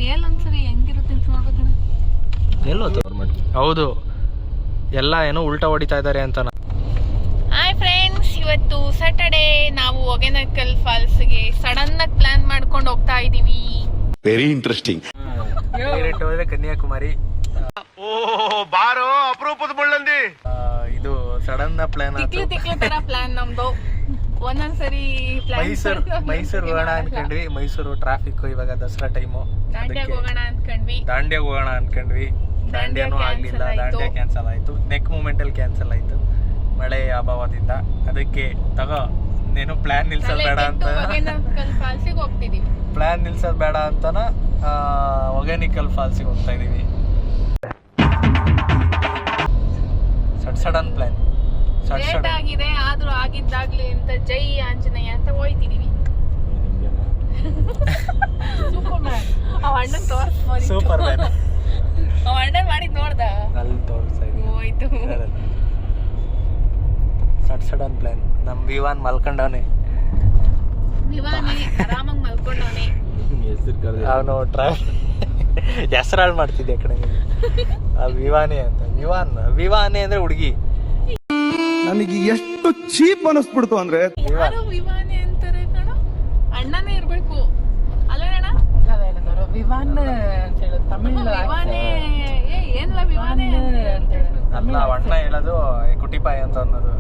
ಮೇಲೊಂದ್ಸರಿ ಹೆಂಗಿರುತ್ತೆ ಅಂತ ನೋಡ್ಬೇಕಣ್ಣ. ಹೌದು, ಎಲ್ಲ ಏನೋ ಉಲ್ಟಾ ಹೊಡಿತಾ ಇದ್ದಾರೆ ಅಂತ. ಹಾಯ್ ಫ್ರೆಂಡ್ಸ್, ಇವತ್ತು ಸ್ಯಾಟರ್ಡೇ. ನಾವು ಹೊಗೆನಕಲ್ ಫಾಲ್ಸ್ಗೆ ಸಡನ್ ಆಗಿ ಪ್ಲಾನ್ ಮಾಡ್ಕೊಂಡು ಹೋಗ್ತಾ ಇದೀವಿ. Very interesting. ಹೋದ್ರೆ ಕನ್ಯಾಕುಮಾರಿ. ಓ ಬಾರೋ ಅಪರೂಪದ ಮುಳ್ಳಂದಿ. ಇದು ಸಡನ್ ಪ್ಲಾನ್. ತಿಕ್ಲು ತರ ಪ್ಲಾನ್ ನಮ್ದು. ಒಂದೊಂದ್ಸರಿ ಮೈಸೂರು ಹೋಗೋಣ ಅನ್ಕೊಂಡ್ವಿ. ಮೈಸೂರು ಟ್ರಾಫಿಕ್, ಇವಾಗ ದಸರಾ ಟೈಮು. ದಾಂಡ್ಯಾಗ ಹೋಗೋಣ ಅನ್ಕೊಂಡ್ವಿ. ದಾಂಡ್ಯಾನೂ ಆಗ್ಲಿಲ್ಲ, ದಾಂಡ್ಯಾ ಕ್ಯಾನ್ಸಲ್ ಆಯ್ತು. ನೆಕ್ ಮೂಮೆಂಟ್ ಅಲ್ಲಿ ಕ್ಯಾನ್ಸಲ್ ಆಯ್ತು ಮಳೆ ಅಭಾವದಿಂದ. ಅದಕ್ಕೆ ನೀನು ಪ್ಲಾನ್ ನಿಲ್ಸೋದ್ ಬೇಡ ಅಂತ ಫಾಲ್ಸಿಗೆ ಹೋಗ್ತಿದೀವಿ. ಪ್ಲಾನ್ ನಿಲ್ಸೋದ್ ಬೇಡ ಅಂತನ ಹೊಗೆನಿಕಲ್ ಫಾಲ್ಸಿಗೆ ಹೋಗ್ತಾ ಇದೀವಿ. Sudden plan. ಲೇಟ್ ಆಗಿದೆ, ಆದ್ರೂ ಆಗಿದ್ದಾಗ್ಲಿ ಅಂತ ಜೈ ಆಂಜನೇಯ ಅಂತ ಹೋಯ್ತಿದೀವಿ. ಅವ ಅಣ್ಣನ್ ತೋರ್ಸ್ಬೋದು. Super man. ಅವ ಅಣ್ಣನ್ ಮಾಡಿದ್ ನೋಡ್ದ? ಅಲ್ಲಿ ತೋರಿಸ್ತಾ ಇದೀವಿ. ಹೋಯ್ತು. Sudden plan. ನಮ್ ವಿವಾನ್ ಮಲ್ಕೊಂಡವನೆ. ಆರಾಮಾಗಿ ಮಲ್ಕೊಂಡವನೆ. ಅವನು ಹೆಸರು ಹಾಳು ಮಾಡ್ತಿದ್ದೆ ಆ ಕಡೆ. ವಿವಾನಿ ಅಂತ. ವಿವಾನಿ ಅಂದ್ರೆ ಹುಡುಗಿ. ನನಗೆ ಎಷ್ಟು ಚೀಪ್ ಅನಿಸ್ಬಿಡ್ತು ಅಂದ್ರೆ. ಯಾರು ವಿವಾನಿ ಅಂತಾರೆ ಕಣ? ಅಣ್ಣನೇ ಇರ್ಬೇಕು ಅಲ್ಲೇಣ? ವಿವಾನ್ ಅಂತ ಹೇಳೋದು ತಮಿಳ್. ವಿವಾನಿ ಏನಿಲ್ಲ, ವಿವಾನಿ ಅಲ್ಲ, ಅಣ್ಣ ಹೇಳೋದು ಕುಟಿಪಾಯಿ ಅಂತ ಅನ್ನೋದು.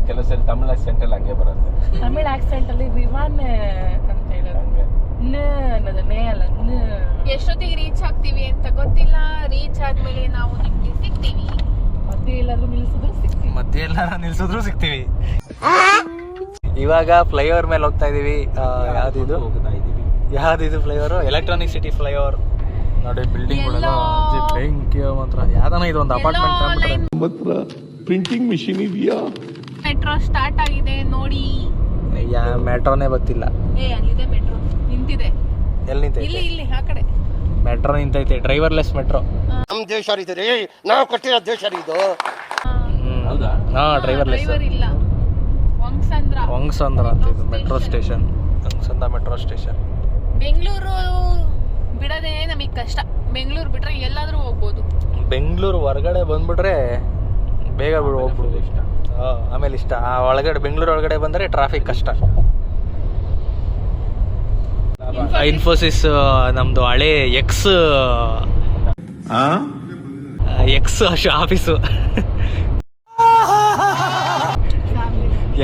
ಕೆಲವು ಸರಿ ತಮಿಳ್ ಆಕ್ಸೆಂಟ್ ಅಲ್ಲಿ ಹಂಗೆ ಬರುತ್ತೆ. ತಮಿಳ್ ಆಕ್ಸೆಂಟ್ ಅಲ್ಲಿ ವಿವಾನ್ ಅಂತ ಹೇಳೋದು. ಅನ್ನೋದು ನೇ ಅಲ್ಲ. ಎಷ್ಟೊತ್ತಿಗೆ ರೀಚ್ ಆಗ್ತೀವಿ ಅಂತ ಗೊತ್ತಿಲ್ಲ. ರೀಚ್ ಆದ್ಮೇಲೆ ನಾವು ನಿಮ್ಗೆ ಸಿಗ್ತೀವಿ. ಮಧ್ಯೆ ಎಲ್ಲಾದ್ರೂ ನಿಲ್ಸಿದ್ರು ಸಿಗ್ತೀವಿ. ಇವಾಗ ಫ್ಲೈಓವರ್ ಮೇಲೆ ಹೋಗ್ತಾ ಇದೀವಿ. ಯಾವ್ದಿದು ಫ್ಲೈಓವರ್? Electronic city flyover. ನೋಡಿ ಬಿಲ್ಡಿಂಗ್ ಮಾತ್ರ ಯಾವ್ದಾನ ಇದು ಒಂದು ಅಪಾರ್ಟ್ಮೆಂಟ್. ಪ್ರಿಂಟಿಂಗ್ ಮಿಷಿನ್ ಇದೆಯಾ? ಮೆಟ್ರೋ ಸ್ಟಾರ್ಟ್ ಆಗಿದೆ ನೋಡಿ. ಮೆಟ್ರೋನೇ ಗೊತ್ತಿಲ್ಲ. ಅಲ್ಲಿದೆ ಮೆಟ್ರೋ ನಿಂತಿದೆ. ಎಲ್ಲಿ ನಿಂತೈತೆ? ಇಲ್ಲಿ ಆ ಕಡೆ ಮೆಟ್ರೋ ನಿಂತೈತೆ. Driverless metro. ನಮ್ ದೇಶ ರೀ, ನಾವು ಕಟ್ಟಿರೋ ದೇಶ ಇದು. ಹಾ, ಡ್ರೈವರ್ಲೆಸ್. ಡ್ರೈವರ್ ಇಲ್ಲ. ವಂಗ್ಸಂದ್ರ ಅಂತ ಇದು metro station. Hongasandra metro station. Bengaluru ಬಿಡೋದೇ ನಮಗೆ ಕಷ್ಟ. ಬೆಂಗಳೂರು ಬಿಟ್ರೆ ಎಲ್ಲಾದ್ರೂ ಹೋಗ್ಬೋದು. ಬೆಂಗಳೂರು ಹೊರಗಡೆ ಬಂದ್ಬಿಟ್ರೆ ಬೇಗ ಹೋಗ್ಬಿಡ್ಬೋದು. ಇಷ್ಟ. ಆಮೇಲೆ ಇಷ್ಟ. ಒಳಗಡೆ ಬೆಂಗಳೂರು ಒಳಗಡೆ ಬಂದ್ರೆ ಟ್ರಾಫಿಕ್ ಕಷ್ಟ. ಇನ್ಫೋಸಿಸ್ ನಮ್ದು ಹಳೆ X office.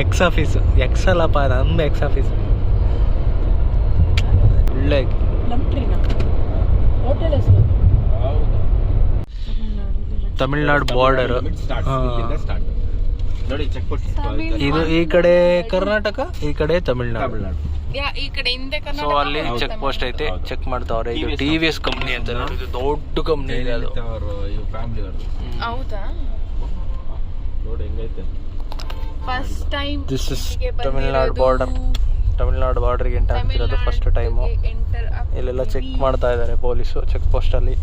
X office. X ಅಲ್ಲಪ್ಪ, ನಮ್ದು ಎಕ್ಸ್ ಆಫೀಸು. ಒಳ್ಳೆ ತಮಿಳ್ನಾಡು ಬಾರ್ಡರ್. ನೋಡಿ ಚೆಕ್ ಪೋಸ್ಟ್ ಇದು ಈ ಕಡೆ ಕರ್ನಾಟಕ, ಈ ಕಡೆ ತಮಿಳ್ನಾಡು. ಈ ಕಡೆ ಹಿಂದೆ ಸೊ ಅಲ್ಲಿ ಚೆಕ್ ಪೋಸ್ಟ್ ಐತೆ. ಚೆಕ್ ಮಾಡ್ತಾವ್ರೆ. ಇದು ಟಿವಿಎಸ್ ಕಂಪ್ನಿ ಅಂತ. ಇದು ದೊಡ್ಡ ಕಂಪ್ನಿ ಇದೆ ಅದು. ಫ್ಯಾಮಿಲಿ ಅವರು. ಹೌದಾ? ನೋಡಿ ಹೆಂಗೈತೆ. First time this is Tamil Nadu border. Tamil Nadu ಬಾರ್ಡರ್ಗೆ ಎಂಟರ್ ಆಗ್ತಿರೋದು ಫಸ್ಟ್ ಟೈಮು. ಇಲ್ಲೆಲ್ಲ ಚೆಕ್ ಮಾಡ್ತಾ ಇದ್ದಾರೆ ಪೊಲೀಸು ಚೆಕ್ ಪೋಸ್ಟ್ ಅಲ್ಲಿ.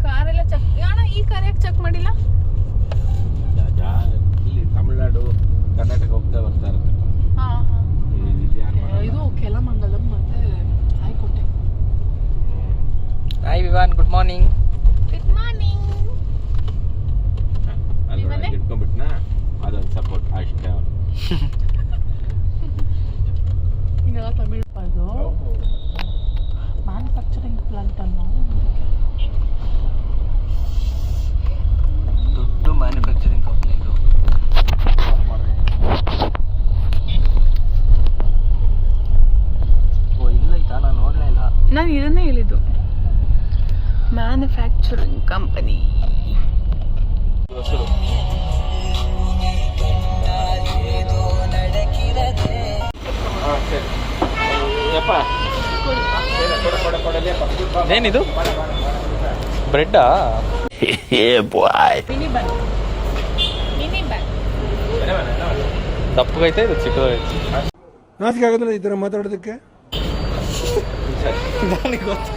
ಕಾರೆಲ್ಲ ಚೆಕ್. ಈ ಕಾರ್ ಯಾಕೆ ಚೆಕ್ ಮಾಡಿಲ್ಲ? ಇಲ್ಲಿ ತಮಿಳ್ನಾಡು ಕರ್ನಾಟಕ ಹೋಗ್ತಾ ಬರ್ತಾ ಇರುತ್ತೆ. ಇದು ಕೆಲಮಂಗಲಂ ಮತ್ತೆ Aykote. Hi Vivaan, good morning. Good morning. ಅಲ್ಲಿ ಇಟ್ಕೊಂಡ್ಬಿಟ್ನಾ, ಅದೊಂದು ಸಪೋರ್ಟ್ ಅಷ್ಟೇ. ಇದೆಲ್ಲ ತಮಿಳ್ ಅದು ಮ್ಯಾನುಫ್ಯಾಕ್ಚರಿಂಗ್ ಪ್ಲಾಂಟ್ ಅನ್ನು. ದೊಡ್ಡ ಮ್ಯಾನುಫ್ಯಾಕ್ಚರಿಂಗ್ ಕಂಪ್ನಿ ಇದು. ಓ ಇಲ್ಲೈತಾ? ನಾನು ನೋಡಲೇ ಇಲ್ಲ. ನಾನು ಇದನ್ನೇ ಹೇಳಿದ್ದು, ಮ್ಯಾನುಫ್ಯಾಕ್ಚರಿಂಗ್ ಕಂಪನಿ. ಏನಿದು? ಬ್ರೆಡ್ಡಾ? Mini bag. ದಪ್ಪಗೈತೆ, ಇದು ಚಿಕ್ಕದಾಗೈತೆ. ನಾಚಿಕೆ ಆಗೋದಿಲ್ಲ ಈ ಥರ ಮಾತಾಡೋದಕ್ಕೆ? ನನಗೆ ಗೊತ್ತು.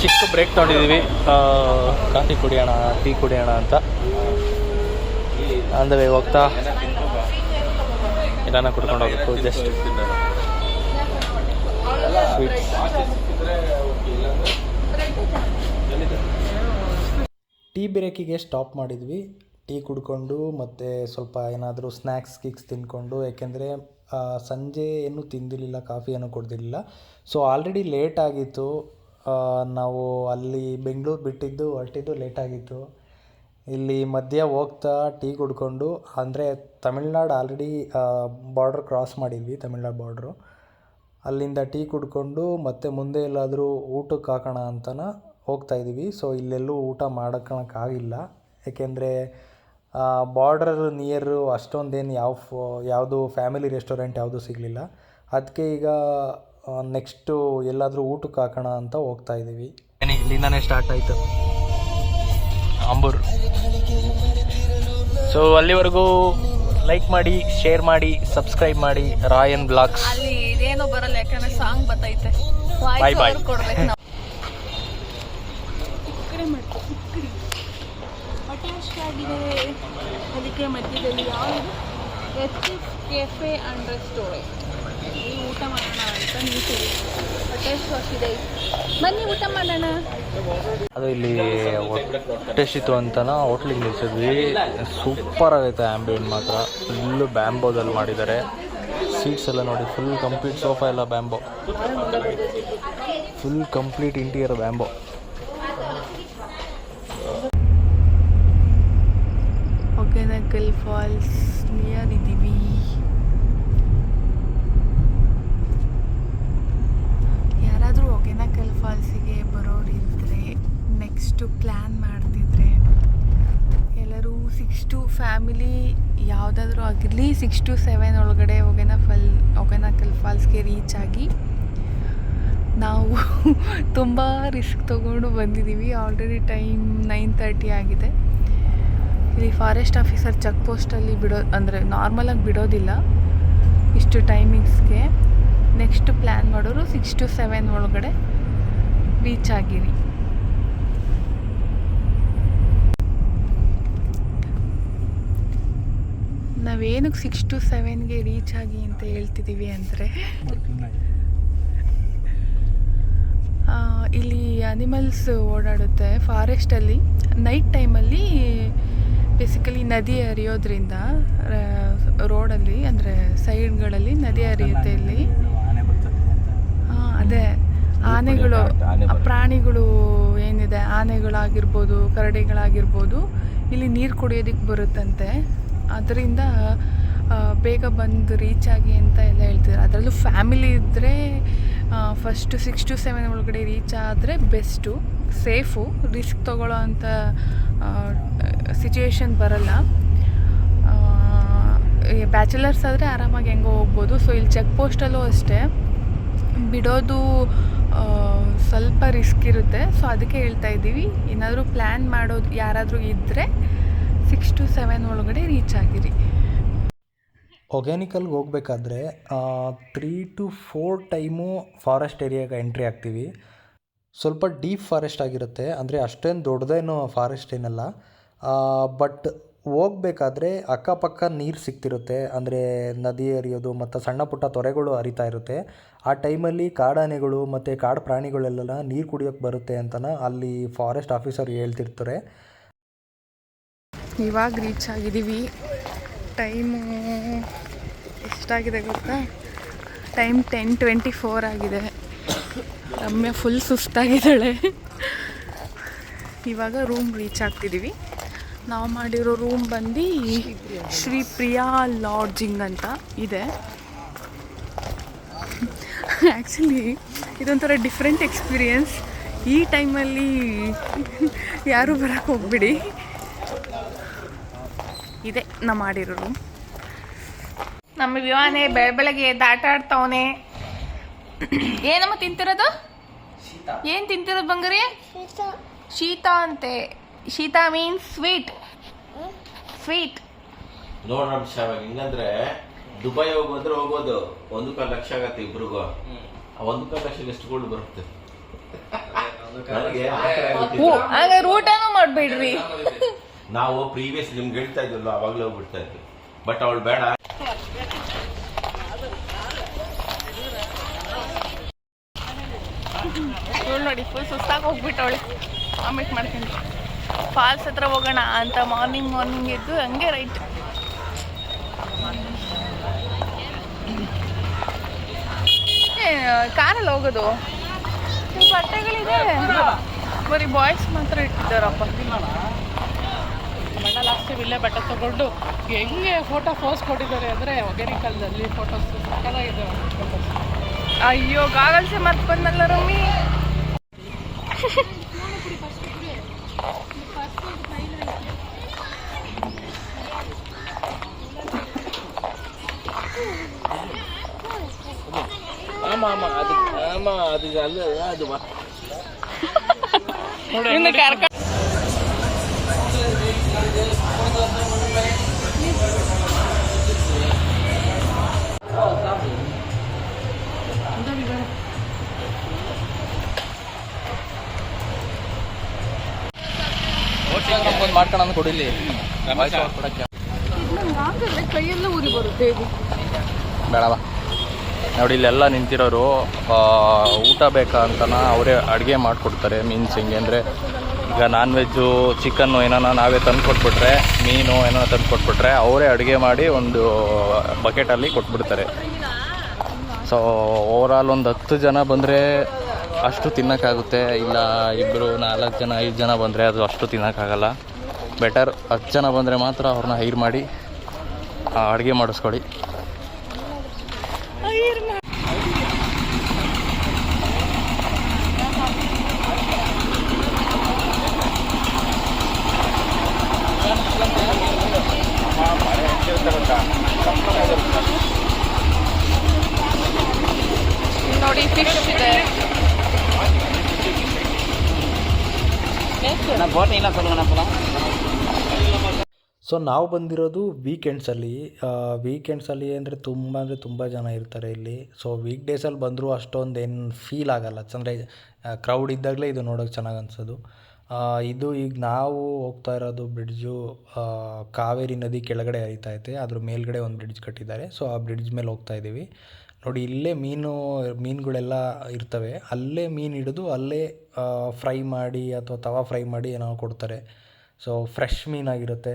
ಚಿಕ್ಕ ಬ್ರೇಕ್ ತೊಗೊಂಡಿದ್ದೀವಿ. ಕಾಫಿ ಕುಡಿಯೋಣ, ಟೀ ಕುಡಿಯೋಣ ಅಂತ. ಅಂದರೆ ಹೋಗ್ತಾ ಏನಾನ ಕುಡ್ಕೊಂಡು ಹೋಗ್ಬೇಕು. ಜಸ್ಟ್ ಟೀ ಬ್ರೇಕಿಗೆ ಸ್ಟಾಪ್ ಮಾಡಿದ್ವಿ. ಟೀ ಕುಡ್ಕೊಂಡು ಮತ್ತು ಸ್ವಲ್ಪ ಏನಾದರೂ ಸ್ನ್ಯಾಕ್ಸ್ ಗಿಕ್ಸ್ ತಿಂದ್ಕೊಂಡು, ಯಾಕೆಂದರೆ ಸಂಜೆ ಏನೂ ತಿಂದಿರಲಿಲ್ಲ, ಕಾಫಿ ಏನೂ ಕುಡ್ದಿರಲಿಲ್ಲ. ಸೊ ಆಲ್ರೆಡಿ ಲೇಟ್ ಆಗಿತ್ತು. ನಾವು ಅಲ್ಲಿ ಬೆಂಗಳೂರು ಬಿಟ್ಟಿದ್ದು ಹೊರಟಿದ್ದು ಲೇಟ್ ಆಗಿತ್ತು. ಇಲ್ಲಿ ಮಧ್ಯ ಹೋಗ್ತಾ ಟೀ ಕುಡ್ಕೊಂಡು, ಅಂದರೆ ತಮಿಳ್ನಾಡು ಆಲ್ರೆಡಿ ಬಾರ್ಡ್ರ್ ಕ್ರಾಸ್ ಮಾಡಿದ್ವಿ, ತಮಿಳ್ನಾಡು ಬಾರ್ಡ್ರು. ಅಲ್ಲಿಂದ ಟೀ ಕುಡ್ಕೊಂಡು ಮತ್ತೆ ಮುಂದೆ ಎಲ್ಲಾದರೂ ಊಟಕ್ಕೆ ಹಾಕೋಣ ಅಂತನ ಹೋಗ್ತಾಯಿದ್ದೀವಿ. ಸೊ ಇಲ್ಲೆಲ್ಲೂ ಊಟ ಮಾಡೋಕ್ಕಾಗಿಲ್ಲ, ಏಕೆಂದರೆ ಬಾರ್ಡರ್ ನಿಯರು ಅಷ್ಟೊಂದೇನು ಯಾವುದು ಫ್ಯಾಮಿಲಿ ರೆಸ್ಟೋರೆಂಟ್ ಯಾವುದೂ ಸಿಗಲಿಲ್ಲ. ಅದಕ್ಕೆ ಈಗ ನೆಕ್ಸ್ಟು ಎಲ್ಲಾದರೂ ಊಟಕ್ಕೆ ಹಾಕೋಣ ಅಂತ ಹೋಗ್ತಾಯಿದ್ದೀವಿ. ಇಲ್ಲಿಂದನೇ ಸ್ಟಾರ್ಟ್ ಆಯಿತು ಆಂಬೂರು. ಸೊ ಅಲ್ಲಿವರೆಗೂ ಲೈಕ್ ಮಾಡಿ, ಶೇರ್ ಮಾಡಿ, ಸಬ್ಸ್ಕ್ರೈಬ್ ಮಾಡಿ ರಾಯನ್ ಬ್ಲಾಗ್ಸ್. ಅಲ್ಲಿ ಇದೇನೋ ಬರಲ್ಲ, ಯಾಕಂದ್ರೆ ಸಾಂಗ್ ಬತ್ತೈತೆ. Bye bye. ಕೊಡ್ಬೇಕು ನಾವು. ಅದಕ್ಕೆ ಮಧ್ಯದಲ್ಲಿ ಯಾವುದು ಕೆಫೆ ಅಂಡ್ ರೆಸ್ಟೋರೆಂಟ್. ಇಲ್ಲಿ ಊಟ ಮಾಡೋಣ ಅಂತ ನಿಂತಿದೆ. ಹೊಟ್ಟೆ ಹಸಿದೆ, ಬನ್ನಿ ಊಟ ಮಾಡೋಣ. ಅದು ಇಲ್ಲಿ ಹೊಟ್ಟೆ ಶಿತು ಅಂತನ ಹೋಟ್ಲಿಗೆ ನಿಲ್ಸಿದ್ವಿ. ಸೂಪರ್ ಆಗೈತೆ ಆ್ಯಂಬಿಯೆಂಟ್ ಮಾತ್ರ. ಫುಲ್ಲು ಬ್ಯಾಂಬೋದಲ್ಲಿ ಮಾಡಿದ್ದಾರೆ. ಸೀಟ್ಸ್ ಎಲ್ಲ ನೋಡಿ, ಫುಲ್ ಕಂಪ್ಲೀಟ್ ಸೋಫಾ ಎಲ್ಲ bamboo, full complete interior bamboo. Hogenakkal falls near ಇದ್ದೀವಿ. ಯಾರಾದರೂ ಹೊಗೇನಕಲ್ ಫಾಲ್ಸಿಗೆ ಬರೋರು ಇದ್ದರೆ, ನೆಕ್ಸ್ಟು ಪ್ಲ್ಯಾನ್ ಮಾಡ್ತಿದ್ರೆ ಎಲ್ಲರೂ 6 to ಫ್ಯಾಮಿಲಿ ಯಾವುದಾದ್ರೂ ಆಗಿರಲಿ 6 to 7 ಒಳಗಡೆ ಹೊಗೇನಕಲ್ ಫಾಲ್ಸ್ಗೆ ರೀಚ್ ಆಗಿ. ನಾವು ತುಂಬ ರಿಸ್ಕ್ ತೊಗೊಂಡು ಬಂದಿದ್ದೀವಿ. ಆಲ್ರೆಡಿ ಟೈಮ್ 9:30 ಆಗಿದೆ. ಇಲ್ಲಿ ಫಾರೆಸ್ಟ್ ಆಫೀಸರ್ ಚೆಕ್ ಪೋಸ್ಟಲ್ಲಿ ಅಂದರೆ ನಾರ್ಮಲಾಗಿ ಬಿಡೋದಿಲ್ಲ ಇಷ್ಟು ಟೈಮಿಂಗ್ಸ್ಗೆ. ನೆಕ್ಸ್ಟ್ ಪ್ಲ್ಯಾನ್ ಮಾಡೋರು 6 to 7 ಒಳಗಡೆ ರೀಚ್ ಆಗಿರಿ. ನಾವೇನಕ್ಕೆ 6 to 7ಗೆ ರೀಚ್ ಆಗಿ ಅಂತ ಹೇಳ್ತಿದ್ದೀವಿ ಅಂದರೆ, ಇಲ್ಲಿ ಅನಿಮಲ್ಸ್ ಓಡಾಡುತ್ತೆ ಫಾರೆಸ್ಟಲ್ಲಿ. ನೈಟ್ ಟೈಮಲ್ಲಿ ಬೇಸಿಕಲಿ ನದಿ ಹರಿಯೋದ್ರಿಂದ ರೋಡಲ್ಲಿ, ಅಂದರೆ ಸೈಡ್ಗಳಲ್ಲಿ ನದಿ ಹರಿಯುತ್ತೆ ಇಲ್ಲಿ. ಅದೇ ಆನೆಗಳು, ಪ್ರಾಣಿಗಳು ಏನಿದೆ, ಆನೆಗಳಾಗಿರ್ಬೋದು, ಕರಡಿಗಳಾಗಿರ್ಬೋದು, ಇಲ್ಲಿ ನೀರು ಕುಡಿಯೋದಕ್ಕೆ ಬರುತ್ತಂತೆ. ಅದರಿಂದ ಬೇಗ ಬಂದು ರೀಚ್ ಆಗಿ ಅಂತ ಎಲ್ಲ ಹೇಳ್ತಿದ್ದಾರೆ. ಅದರಲ್ಲೂ ಫ್ಯಾಮಿಲಿ ಇದ್ದರೆ ಫಸ್ಟು 6 to 7 ಒಳಗಡೆ ರೀಚ್ ಆದರೆ ಬೆಸ್ಟು, ಸೇಫು, ರಿಸ್ಕ್ ತೊಗೊಳ್ಳೋ ಅಂಥ ಸಿಚುವೇಶನ್ ಬರಲ್ಲ. ಬ್ಯಾಚುಲರ್ಸ್ ಆದರೆ ಆರಾಮಾಗಿ ಹೆಂಗೋ ಹೋಗ್ಬೋದು. ಸೊ ಇಲ್ಲಿ ಚೆಕ್ ಪೋಸ್ಟಲ್ಲೂ ಅಷ್ಟೇ ಬಿಡೋದು ಸ್ವಲ್ಪ ರಿಸ್ಕ್ ಇರುತ್ತೆ. ಸೊ ಅದಕ್ಕೆ ಹೇಳ್ತಾ ಇದ್ದೀವಿ, ಏನಾದರೂ ಪ್ಲ್ಯಾನ್ ಮಾಡೋದು ಯಾರಾದರೂ ಇದ್ದರೆ 6 to 7 ಒಳಗಡೆ ರೀಚ್ ಆಗಿರಿ. ಹೊಗೇನಕಲ್ಗೆ ಹೋಗ್ಬೇಕಾದ್ರೆ 3 to 4 ಟೈಮು ಫಾರೆಸ್ಟ್ ಏರಿಯಾಗೆ ಎಂಟ್ರಿ ಆಗ್ತೀವಿ. ಸ್ವಲ್ಪ ಡೀಪ್ ಫಾರೆಸ್ಟ್ ಆಗಿರುತ್ತೆ, ಅಂದರೆ ಅಷ್ಟೇನು ದೊಡ್ಡದೇನು ಫಾರೆಸ್ಟ್ ಏನಲ್ಲ. ಬಟ್ ಹೋಗ್ಬೇಕಾದ್ರೆ ಅಕ್ಕಪಕ್ಕ ನೀರು ಸಿಗ್ತಿರುತ್ತೆ, ಅಂದರೆ ನದಿ ಹರಿಯೋದು ಮತ್ತು ಸಣ್ಣ ಪುಟ್ಟ ತೊರೆಗಳು ಹರಿತಾ ಇರುತ್ತೆ. ಆ ಟೈಮಲ್ಲಿ ಕಾಡಾನೆಗಳು ಮತ್ತು ಕಾಡು ಪ್ರಾಣಿಗಳೆಲ್ಲ ನೀರು ಕುಡಿಯೋಕ್ಕೆ ಬರುತ್ತೆ ಅಂತನ ಅಲ್ಲಿ ಫಾರೆಸ್ಟ್ ಆಫೀಸರ್ ಹೇಳ್ತಿರ್ತಾರೆ. ಇವಾಗ ರೀಚ್ ಆಗಿದ್ದೀವಿ. ಟೈಮು ಎಷ್ಟಾಗಿದೆ ಗೊತ್ತಾ? ಟೈಮ್ 10:24 ಆಗಿದೆ. ರಮ್ಯ ಫುಲ್ ಸುಸ್ತಾಗಿದ್ದಾಳೆ. ಇವಾಗ ರೂಮ್ ರೀಚ್ ಆಗ್ತಿದ್ದೀವಿ. ನಾವು ಮಾಡಿರೋ ರೂಮ್ ಬಂದು ಶ್ರೀ ಪ್ರಿಯಾ ಲಾಡ್ಜಿಂಗ್ ಅಂತ ಇದೆ. ಆ್ಯಕ್ಚುಲಿ ಇದೊಂಥರ ಡಿಫ್ರೆಂಟ್ ಎಕ್ಸ್ಪೀರಿಯನ್ಸ್. ಈ ಟೈಮಲ್ಲಿ ಯಾರೂ ಬರೋಕ್ಕೆ ಹೋಗ್ಬಿಡಿ. ಇದೆ ನಾವು ಮಾಡಿರೋ ರೂಮ್. ನಮ್ಮ ವಿವಾನೆ ಬೆಳಗ್ಗೆ ಆಟ ಆಡ್ತಾವನೆ. ಏನಮ್ಮ ತಿಂತಿರೋದು? ಏನು ತಿಂತಿರೋದು ಬಂಗಾರಿ? ಶೀತಾ ಅಂತೆ. ಶೀತಾ ಮೀನ್ಸ್ ಸ್ವೀಟ್. ಸ್ವೀಟ್ ನೋಡೋಣ ಶಾವಾಗ. ಹಿಂಗಂದ್ರೆ ದುಬೈ ಹೋಗೋದ್ರೆ ಹೋಗೋದು 1.25 ಲಕ್ಷ ಆಗತ್ತೆ ಇಬ್ರಿಗೂ. ಆ 1.25 ಲಕ್ಷಕ್ಕೆ ಎಷ್ಟು ಗೋಲ್ಡ್ ಬರುತ್ತೆ? ಹಾಗಾದ್ರೆ ಊಟನೂ ಮಾಡಬೇಡ್ರಿ. ನಾವು ಪ್ರೀವಿಯಸ್ ನಿಮ್ಗೆ ಹೇಳ್ತಾ ಇದ್ವಲ್ಲ ಅವಾಗಲೇ ಹೋಗ್ಬಿಡ್ತಾ ಇದ್ವಿ, ಬಟ್ ಅವಳು ಬೇಡ. ಇವಳು ನೋಡಿ ಫುಲ್ ಸುಸ್ತಾಗಿ ಹೋಗ್ಬಿಟ್ಟವಳೆ. ವಾಮಿಟ್ ಮಾಡ್ಕೊಂಡು ಫಾಲ್ಸ್ ಹತ್ರ ಹೋಗೋಣ ಅಂತ ಮಾರ್ನಿಂಗ್ ಎದ್ದು ಹಂಗೆ ರೈಟ್. ಕಾರಲ್ಲಿ ಹೋಗೋದು ಬಟ್ಟೆಗಳಿದೆ, ಬರೀ ಬಾಯ್ಸ್ ಮಾತ್ರ ಇಟ್ಟಿದ್ದಾರಪ್ಪ. ಬಣ್ಣ ಲಾಸ್ಟ್ ಇಲ್ಲೇ ಬಟ್ಟೆ ತಗೊಂಡು ಹೆಂಗೆ ಫೋಟೋ ಪೋಸ್ ಕೊಟ್ಟಿದ್ದಾರೆ ಅಂದರೆ ಒಗೇರಿಕಲ್ದಲ್ಲಿ ಫೋಟೋಸ್ ಸಕ್ಕತ್ತಾಗಿದೆ ಫೋಟೋಸ್. ಅಯ್ಯೋ ಗಾಗಲ್ಸೆ ಮರ್ತು ಬಂದಲ್ಲ ರಮ್ಮಿ. ಮಾಡ್ಕೊಂಡು ಕೊಡಿಲಿ ಕೈಯೆಲ್ಲ ಊರಿ ಬರುತ್ತೆ. ಬೇಡವ ನೋಡಿ, ಇಲ್ಲೆಲ್ಲ ನಿಂತಿರೋರು ಊಟ ಬೇಕಾ ಅಂತನ ಅವರೇ ಅಡುಗೆ ಮಾಡಿಕೊಡ್ತಾರೆ. ಮೀನ್ಸ್ ಹೆಂಗೆ ಅಂದರೆ, ಈಗ ನಾನ್ ವೆಜ್ಜು ಚಿಕನ್ನು ಏನಾನ ನಾವೇ ತಂದು ಕೊಟ್ಬಿಟ್ರೆ, ಮೀನು ಏನಾನ ತಂದು ಕೊಟ್ಬಿಟ್ರೆ ಅವರೇ ಅಡುಗೆ ಮಾಡಿ ಒಂದು ಬಕೆಟಲ್ಲಿ ಕೊಟ್ಬಿಡ್ತಾರೆ. ಸೊ ಓವರಾಲ್ ಒಂದು 10 ಜನ ಬಂದರೆ ಅಷ್ಟು ತಿನ್ನೋಕ್ಕಾಗುತ್ತೆ, ಇಲ್ಲ 2, 4 ಜನ 5 ಜನ ಬಂದರೆ ಅದು ಅಷ್ಟು ತಿನ್ನೋಕ್ಕಾಗಲ್ಲ. ಬೆಟರ್ 10 ಜನ ಬಂದರೆ ಮಾತ್ರ ಅವ್ರನ್ನ ಹೈರ್ ಮಾಡಿ ಅಡುಗೆ ಮಾಡಿಸ್ಕೊಳ್ಳಿ. ನೋಡಿ ಫಿಶ್ ಇದೆ. ಸೊ ನಾವು ಬಂದಿರೋದು ವೀಕೆಂಡ್ಸಲ್ಲಿ ಅಂದರೆ ತುಂಬ ಜನ ಇರ್ತಾರೆ ಇಲ್ಲಿ. ಸೊ ವೀಕ್ ಡೇಸಲ್ಲಿ ಬಂದರೂ ಅಷ್ಟೊಂದು ಏನು ಫೀಲ್ ಆಗಲ್ಲ, ಅಂದರೆ ಕ್ರೌಡ್ ಇದ್ದಾಗಲೇ ಇದು ನೋಡೋಕೆ ಚೆನ್ನಾಗಿ ಅನಿಸೋದು. ಇದು ಈಗ ನಾವು ಹೋಗ್ತಾ ಇರೋದು ಬ್ರಿಡ್ಜು ಕಾವೇರಿ ನದಿ ಕೆಳಗಡೆ ಹರಿತಾ ಐತೆ, ಅದ್ರ ಮೇಲ್ಗಡೆ ಒಂದು ಬ್ರಿಡ್ಜ್ ಕಟ್ಟಿದ್ದಾರೆ. ಸೊ ಆ ಬ್ರಿಡ್ಜ್ ಮೇಲೆ ಹೋಗ್ತಾ ಇದ್ದೀವಿ. ನೋಡಿ ಇಲ್ಲೇ ಮೀನುಗಳೆಲ್ಲ ಇರ್ತವೆ, ಅಲ್ಲೇ ಮೀನು ಹಿಡಿದು ಅಲ್ಲೇ ಫ್ರೈ ಮಾಡಿ ಅಥವಾ ತವಾ ಫ್ರೈ ಮಾಡಿ ಏನೋ ಕೊಡ್ತಾರೆ. ಸೊ ಫ್ರೆಶ್ ಮೀನಾಗಿರುತ್ತೆ.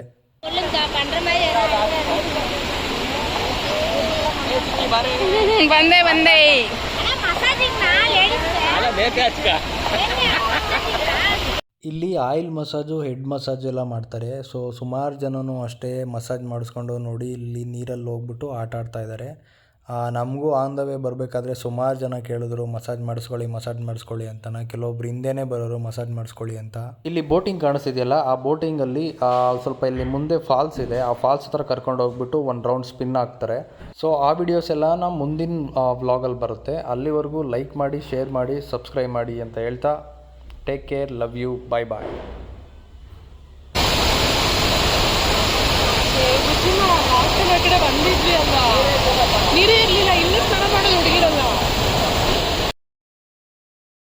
ಬಂದೆ ಇಲ್ಲಿ ಆಯಿಲ್ ಮಸಾಜು, ಹೆಡ್ ಮಸಾಜ್ ಎಲ್ಲ ಮಾಡ್ತಾರೆ. ಸೊ ಸುಮಾರು ಜನನೂ ಅಷ್ಟೇ ಮಸಾಜ್ ಮಾಡಿಸ್ಕೊಂಡು ನೋಡಿ ಇಲ್ಲಿ ನೀರಲ್ಲಿ ಹೋಗ್ಬಿಟ್ಟು ಆಟ ಆಡ್ತಾ ಇದ್ದಾರೆ. ನಮಗೂ ಆನ್ ದ ವೇ ಬರಬೇಕಾದ್ರೆ ಸುಮಾರು ಜನ ಕೇಳಿದ್ರು ಮಸಾಜ್ ಮಾಡಿಸ್ಕೊಳ್ಳಿ ಅಂತನ. ಕೆಲವೊಬ್ರು ಹಿಂದೆನೇ ಬರೋರು ಮಸಾಜ್ ಮಾಡಿಸ್ಕೊಳ್ಳಿ ಅಂತ. ಇಲ್ಲಿ ಬೋಟಿಂಗ್ ಕಾಣಿಸ್ತಿದೆಯಲ್ಲ, ಆ ಬೋಟಿಂಗಲ್ಲಿ ಸ್ವಲ್ಪ ಇಲ್ಲಿ ಮುಂದೆ ಫಾಲ್ಸ್ ಇದೆ, ಆ ಫಾಲ್ಸ್ ಹತ್ರ ಕರ್ಕೊಂಡು ಹೋಗ್ಬಿಟ್ಟು ಒಂದು ರೌಂಡ್ ಸ್ಪಿನ್ ಹಾಕ್ತಾರೆ. ಸೊ ಆ ವಿಡಿಯೋಸ್ ಎಲ್ಲ ನಮ್ಮ ಮುಂದಿನ ವ್ಲಾಗಲ್ಲಿ ಬರುತ್ತೆ. ಅಲ್ಲಿವರೆಗೂ ಲೈಕ್ ಮಾಡಿ, ಶೇರ್ ಮಾಡಿ, ಸಬ್ಸ್ಕ್ರೈಬ್ ಮಾಡಿ ಅಂತ ಹೇಳ್ತಾ ಟೇಕ್ ಕೇರ್, ಲವ್ ಯು, ಬಾಯ್. ಬಂದಿದ್ವಿ ಅಲ್ಲ, ನೀರೇ ಇರಲಿಲ್ಲ.